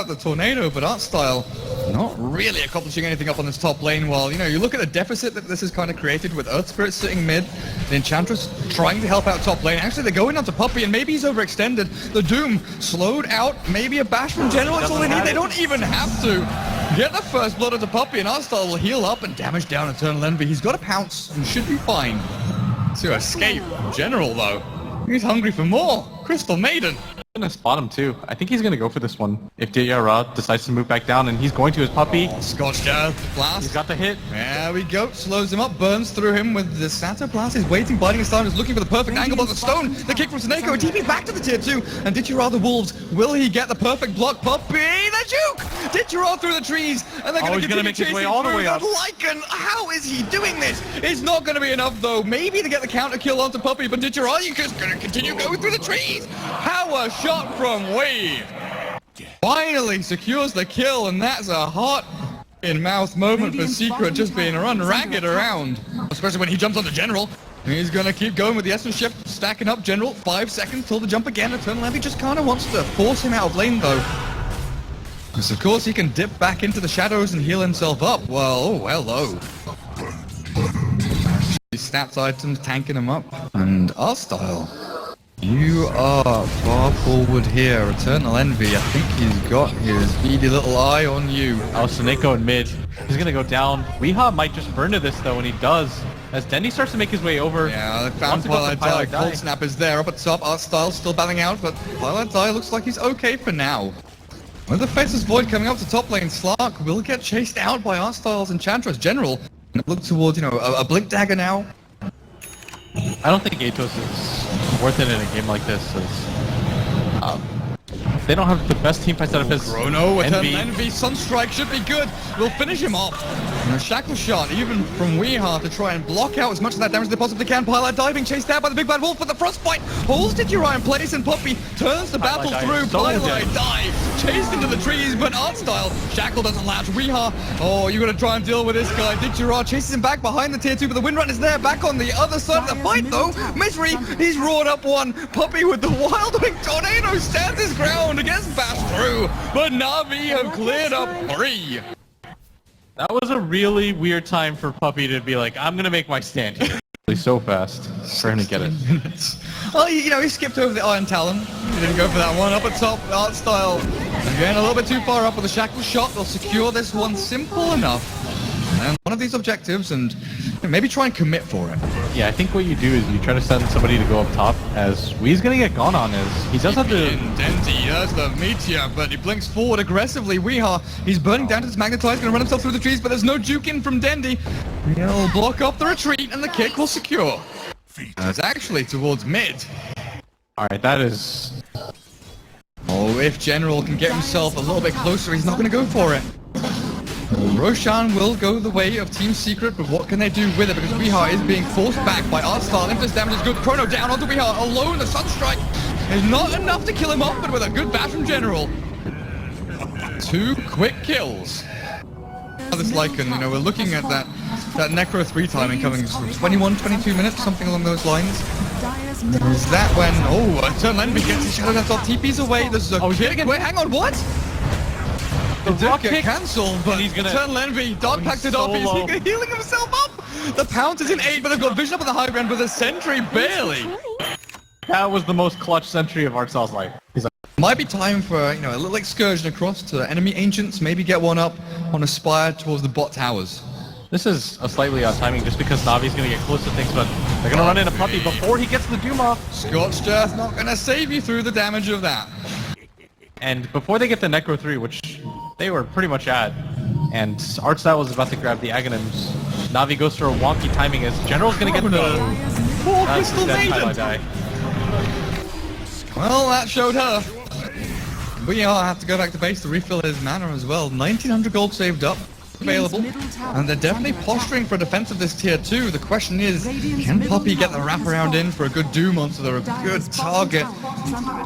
the tornado, but Artstyle not really accomplishing anything up on this top lane. While, you look at the deficit that this has kind of created with Earth Spirit sitting mid, the Enchantress trying to help out top lane. Actually, they're going onto Puppey, and maybe he's overextended. The Doom slowed out, maybe a bash from General. That's all they need. They don't even have to get the first blood onto Puppey, and Artstyle will heal up and damage down Eternal Envy. He's got a pounce and should be fine to escape. General, though, he's hungry for more. Crystal Maiden. Gonna spot him too. I think he's gonna go for this one. If Diyara decides to move back down, and he's going to his Puppey. Scorched Earth blast. He's got the hit. There we go. Slows him up, burns through him with the Sato blast. He's waiting, biting his time, is looking for the perfect angle on the stone. The kick from Sneko, and TP back to the tier 2. And Diyara the Wolves, will he get the perfect block? Puppey, the juke! Diyara through the trees, and they're gonna continue make his chasing way all the way up. Lycan. How is he doing this? It's not gonna be enough though. Maybe to get the counter kill onto Puppey, but Diyara, you're just gonna continue going through the trees. Power shot from Wave finally secures the kill, and that's a hot in mouth moment for Secret, just being run ragged around, especially when he jumps on the General. He's gonna keep going with the Essence Shift, stacking up General. 5 seconds till the jump again. Eternal Envy just kind of wants to force him out of lane though, because of course he can dip back into the shadows and heal himself up. Well, oh, hello. These stats items tanking him up, and Artstyle, you are far forward here. Eternal Envy, I think he's got his beady little eye on you. Oh, Sneko in mid. He's gonna go down. Weehaw might just burn to this though, and he does. As Dendy starts to make his way over. Yeah, they found Twilight Die. Cold Snap is there up at top. Artstyle still battling out, but Twilight Die looks like he's okay for now. With the Faceless Void coming up to top lane, Slark will get chased out by Artstyle's Enchantress. General, look towards, a Blink Dagger now. I don't think Atos is worth it in a game like this. They don't have the best team fight setup as Chrono with Envy. Sunstrike should be good. We'll finish him off. And a Shackle Shot, even from Weehaw, to try and block out as much of that damage as they possibly can. Pilot diving, chased out by the Big Bad Wolf, but the Frostbite holds Diyara in place, and Puppey turns the battle through. Pilot dive, chased into the trees, but Artstyle, Shackle doesn't latch. Weehaw, oh, you gotta try and deal with this guy. Diyara chases him back behind the tier 2, but the Windrun is there, back on the other side of the fight though. Misery, he's roared up one. Puppey with the Wild Wing Tornado stands his ground, gets bashed through, but NaVi have cleared up 3. That was a really weird time for Puppey to be like, I'm gonna make my stand here. So fast for him to get it. Well, he skipped over the Iron Talon. He didn't go for that one. Up at top, Artstyle again a little bit too far up with the Shackle Shot. They'll secure this one simple enough. And one of these objectives, and maybe try and commit for it. Yeah, I think what you do is you try to send somebody to go up top, as Wee's gonna get gone on as he does have to... Dendy does the Meteor, but he blinks forward aggressively. Weehaw, he's burning down to this Magnetize, gonna run himself through the trees, but there's no juking from Dendy. He'll block off the retreat, and the kick will secure. It's actually towards mid. Alright, that is... Oh, if General can get himself a little bit closer, he's not gonna go for it. Roshan will go the way of Team Secret, but what can they do with it? Because Weehaw is being forced back by Artstyle. If this damage is good, Chrono down onto Weehaw. Alone, the Sunstrike is not enough to kill him off, but with a good bash from General. 2 quick kills. This Lycan, we're looking at that Necro 3 timing coming from 21, 22 minutes, something along those lines. Is that when, Eternal Envy gets his Shadow Dance off, TP's away, this is a kick. Wait, hang on, what? The did get cancelled, but he's gonna Eternal Envy, Dark Packed it off, he's healing himself up! The Pounce is in 8, but they've got Vision up on the high ground with a Sentry barely. That was the most clutch Sentry of Artstyle's life. He's like, might be time for, a little excursion across to enemy Ancients, maybe get one up on a spire towards the bot towers. This is a slightly odd timing just because Navi's gonna get close to things, but they're gonna run into Puppey before he gets the Doom off. Scorched Earth not gonna save you through the damage of that. And before they get the Necro 3, which they were pretty much at, and Artstyle was about to grab the Aghanims, Navi goes for a wonky timing as General's gonna get the... Poor Crystal Maiden! Well, that showed her. We all have to go back to base to refill his mana as well. 1900 gold saved up. Available, and they're definitely posturing for defense of this tier 2. The question is, can Puppey get the wraparound in for a good Doom onto a good target?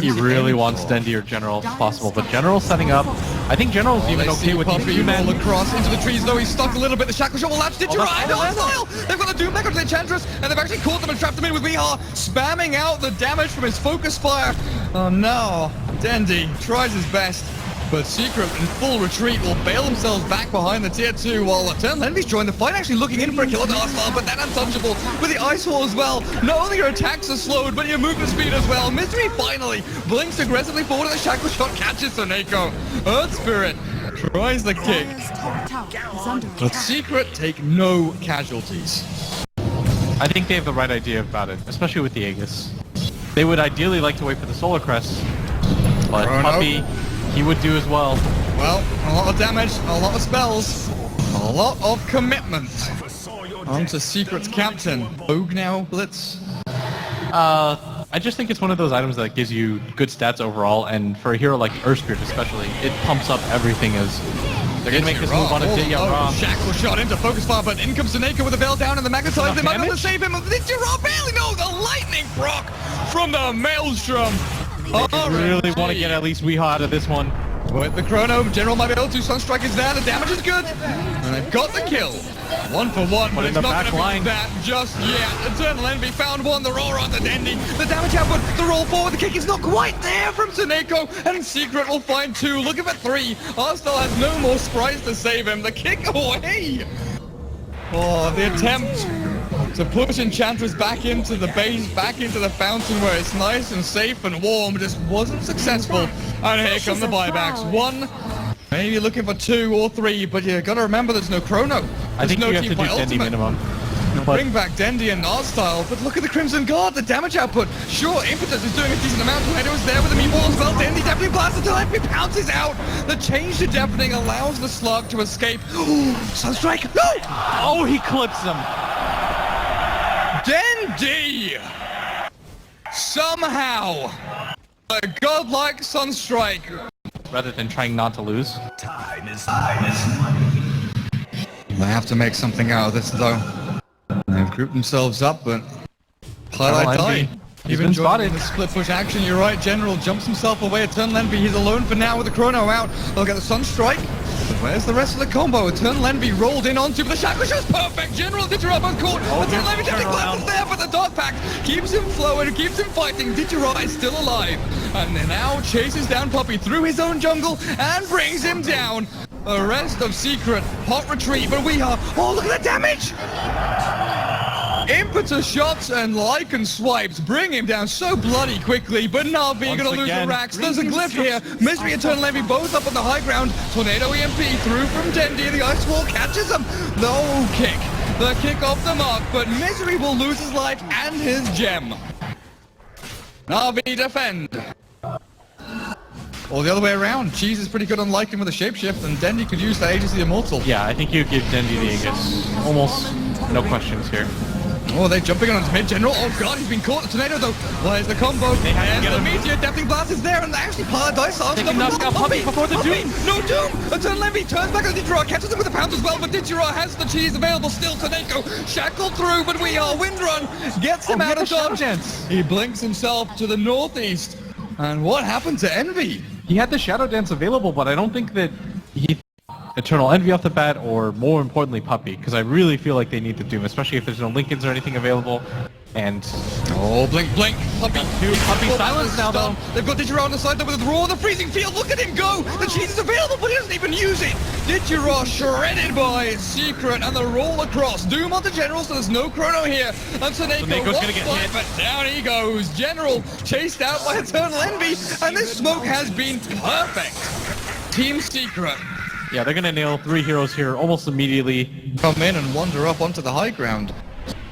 He really wants Dendy or General if possible, but General's setting up. I think General's even okay with Puppey roll across into the trees, though he's stuck a little bit. The Shackle Shot will latch Diyara. They've got the Doom back onto the Enchantress, and they've actually caught them and trapped them in with Weehaw, spamming out the damage from his Focus Fire. Oh no, Dendy tries his best. But Secret in full retreat will bail themselves back behind the tier 2 while Eternal Envy's joined the fight, actually looking in for a kill on the Arsenal, but then untouchable with the Ice Wall as well. Not only your attacks are slowed, but your movement speed as well. Misery finally blinks aggressively forward and the Shackle Shot catches Soneko. Earth Spirit tries the kick, but Secret take no casualties. I think they have the right idea about it, especially with the Aegis. They would ideally like to wait for the Solar Crest, but Puppey, he would do as well. Well, a lot of damage, a lot of spells, a lot of commitment. On to Secret's captain. Bogue now, Blitz. I just think it's one of those items that gives you good stats overall, and for a hero like Earth Spirit especially, it pumps up everything as they're gonna make this move on a Ditya. Shackle Shot into focus fire, but in comes Soneko with a veil down and the magnetize. They might be able to save him. Ditya barely know the lightning proc from the Maelstrom. They really want to get at least Weehaw out of this one. With the Chrono, General might be able to. Sunstrike is there, the damage is good. And they've got the kill. 1 for 1, but it's not going to be that just yet. Eternal Envy found one, the roar on the Dendy. The damage output, the roll forward, the kick is not quite there from Soneko. And Secret will find 2, looking for 3. Arstal has no more sprites to save him. The kick away. Oh, the attempt to push Enchantress back into the base, back into the fountain where it's nice and safe and warm, just wasn't successful. And here come the buybacks. 1, maybe looking for 2 or 3, but you gotta remember there's no Chrono. I think no you have to do Dendy minimum. Bring back Dendy and Arstyle, but look at the Crimson Guard, the damage output. Sure, Impetus is doing a decent amount. Tornado is there with the meatball as well. Dendy definitely blasts until Envy pounces out. The change to deafening allows the slug to escape. Sunstrike, no! Oh, he clips him. Dendy! Somehow, a godlike Sunstrike. Rather than trying not to lose. Time is They have to make something out of this though. They've grouped themselves up, but HighLights died. He's been spotted. The split push action, you're right. General jumps himself away. Eternal Envy, he's alone for now with the Chrono out. They'll get the Sunstrike. But where's the rest of the combo? Eternal Envy rolled in onto, but the Shackle Shot's perfect. General Ditya both caught. Eternal Envy definitely glasses there, but the Dark Pact keeps him flowing, keeps him fighting. Ditya is still alive. And then now chases down Puppey through his own jungle and brings him down. The rest of Secret, hot retreat, but we are... Oh, look at the damage! Impetus shots and Lycan swipes bring him down so bloody quickly, but NaVi gonna lose the racks. There's a glyph here. Misery and Eternal Envy both up on the high ground. Tornado EMP through from Dendy. The Ice Wall catches him. No kick. The kick off the mark, but Misery will lose his life and his gem. NaVi defend. Or the other way around. Cheese is pretty good on Lycan with a shapeshift, and Dendy could use that Aegis of the Immortal. Yeah, I think you give Dendy the Aegis. Almost no questions here. Oh, they're jumping on mid general. Oh god, he's been caught. The Tornado though. Where's the combo? They have to get the him. Meteor, Deafening Blast is there, and actually Paradise They can knock out Puppey before the Doom. No Doom! Eternal Envy turns back on Ditya, catches him with a pound as well, but Ditya has the cheese available still. Tornado shackled through, but we are Wind Run. Gets him out of dodge. He blinks himself to the northeast. And what happened to Envy? He had the Shadow Dance available, but I don't think that he... Eternal Envy off the bat, or more importantly, Puppey, because I really feel like they need the Doom, especially if there's no Lincolns or anything available. And oh, blink, blink, Puppey. Puppey silence now, though. They've got Ditya on the side there with the roar, the freezing field. Look at him go. The cheese is available, but he doesn't even use it. Ditya shredded by Secret, and the roll across. Doom onto General, so there's no Chrono here. And Soneko's gonna get hit. But down he goes. General chased out by Eternal Envy, and this smoke has been perfect. Team Secret. Yeah, they're gonna nail 3 heroes here almost immediately. Come in and wander up onto the high ground.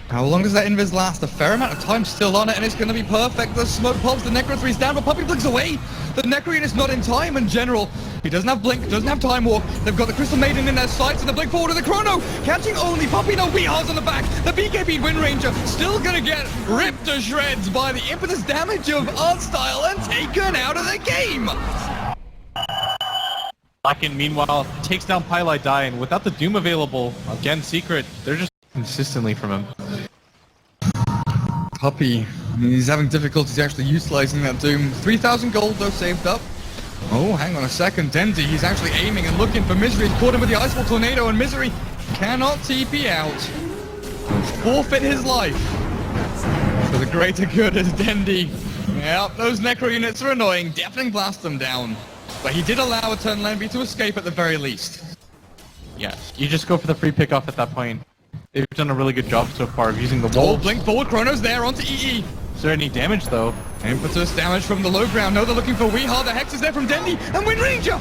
How long does that invis last? A fair amount of time still on it, and it's going to be perfect. The smoke pops, the Necro 3's down, but Puppey blinks away. The Necro unit's not in time, and General, he doesn't have blink, doesn't have time walk. They've got the Crystal Maiden in their sights, and the blink forward to the Chrono. Catching only Puppey, no Weehaws on the back. The BKB Wind Ranger still going to get ripped to shreds by the impetus damage of Artstyle and taken out of the game. Lycan, meanwhile, takes down Pylite Die, and without the Doom available, again, Secret, they're just consistently from him. Puppey, he's having difficulties actually utilizing that Doom. 3,000 gold though saved up. Oh, hang on a second. Dendy, he's actually aiming and looking for Misery. He's caught him with the Iceball Tornado, and Misery cannot TP out. Forfeit his life. For the greater good as Dendy. Yep, those Necro units are annoying. Deafening Blast them down. But he did allow Eternal Envy to escape at the very least. Yeah, you just go for the free pickoff at that point. They've done a really good job so far of using the Oh, wall. blink forward, Chrono's there onto EE. Is there any damage though? Impetus damage from the low ground. No, they're looking for Weehar. The Hex is there from Dendi. And Wind Ranger!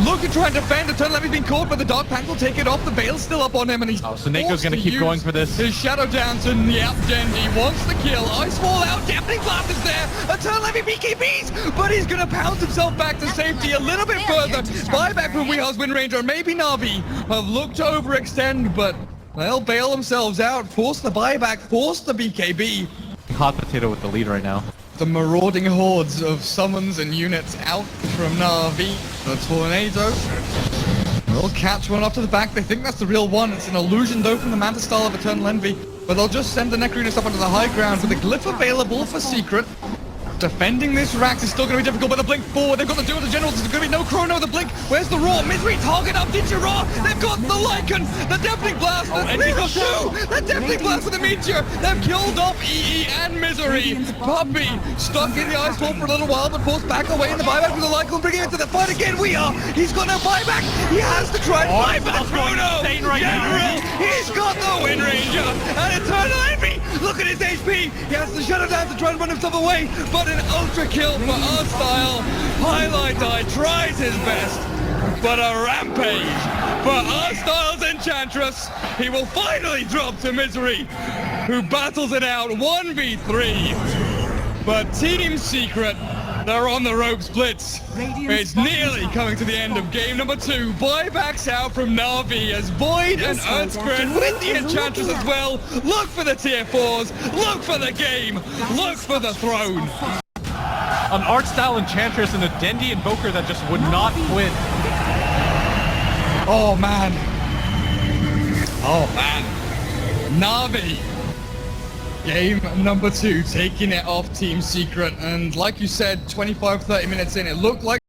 Look to try and defend. Eternal Envy's been caught, but the Dark Pact will take it off. The Veil's still up on him, and he's Oh, so Nako's forced gonna to keep use going for this. His Shadow Danton, yep, Dendi wants the kill. Ice Wall out, Deafening Blast is there. Eternal Envy BKBs, but he's gonna pounce himself back to safety a little bit further. Buyback from Weehar's Wind Ranger, maybe NaVi have looked to overextend, but they'll bail themselves out. Force the buyback, force the BKB. Hot potato with the lead right now. The marauding hordes of summons and units out from NaVi. The Tornado will catch one up to the back. They think that's the real one. It's an illusion though from the Manta style of Eternal Envy. But they'll just send the Necronus up onto the high ground with a glyph available for Secret. Defending this Rax is still going to be difficult, but the blink forward, they've got the duel of the generals, there's going to be no Chrono, the blink, where's the Raw? Misery target up, Digi Raw, they've got the Lycan, the Deafening Blast, the the Deafening Blast with the Meteor, they've killed off EE and Misery. Puppy stuck in the ice wall for a little while, but forced back away in the buyback with the Lycan, bringing it to the fight again. He's got no buyback, he has to try and buy back Chrono. He's got the Wind Ranger, and Eternal Envy, look at his HP, he has to shut it down to try and run himself away, but an ultra kill for our style. HighLights tries his best, but a rampage for our style's Enchantress. He will finally drop to Misery, who battles it out 1v3. But Team Secret, they're on the ropes. Blitz. It's nearly coming to the end of game number 2. Buybacks out from NaVi as Void and Earthscred with the Enchantress as well. Look for the tier 4s. Look for the game. Look for the throne. An art style Enchantress and a Dendi Invoker that just would not quit. Oh man. Oh man. NaVi. Game number 2, taking it off Team Secret, and like you said, 25-30 minutes in, it looked like